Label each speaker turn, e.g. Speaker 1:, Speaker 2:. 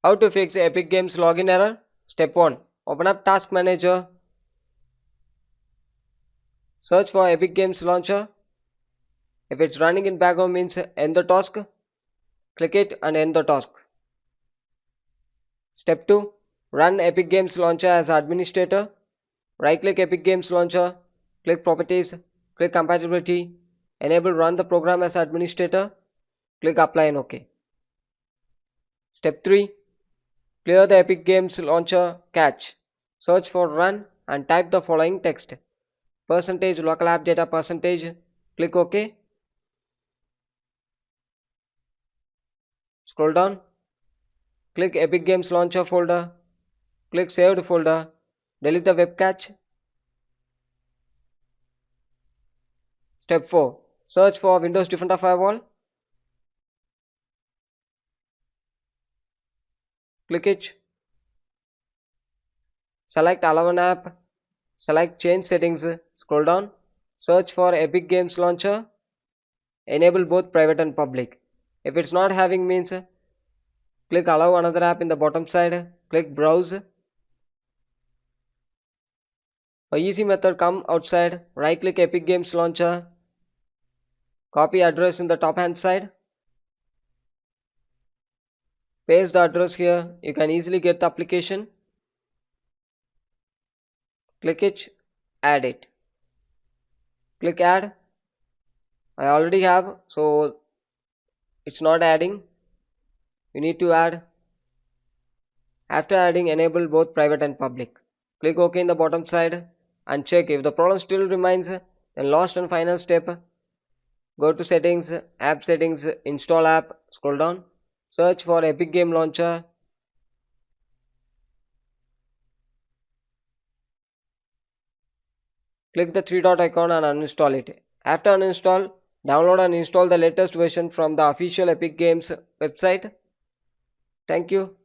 Speaker 1: How to fix Epic Games login error? Step 1. Open up Task Manager. Search for Epic Games Launcher. If it's running in background means end the task. Click it and end the task. Step 2. Run Epic Games Launcher as administrator. Right click Epic Games Launcher. Click Properties. Click Compatibility. Enable Run the program as administrator. Click Apply and OK. Step 3. Clear the Epic Games Launcher cache. Search for Run and type the following text. Percentage local app data percentage. Click OK. Scroll down. Click Epic Games Launcher folder. Click Saved folder. Delete the web cache. Step 4. Search for Windows Defender Firewall. Click it. Select Allow an app. Select Change Settings. Scroll down. Search for Epic Games Launcher. Enable both private and public. If it's not having means, click Allow another app in the bottom side. Click Browse. A easy method, come outside. Right click Epic Games Launcher. Copy address in the top hand side. Paste the address here. You can easily get the application. Click it. Add it. Click add. I already have, so it's not adding. You need to add. After adding, enable both private and public. Click OK in the bottom side and check if the problem still remains. Then last and final step, go to settings, app settings, install app, scroll down, search for Epic Game Launcher. Click the three dot icon and uninstall it. After uninstall, download and install the latest version from the official Epic Games website. Thank you.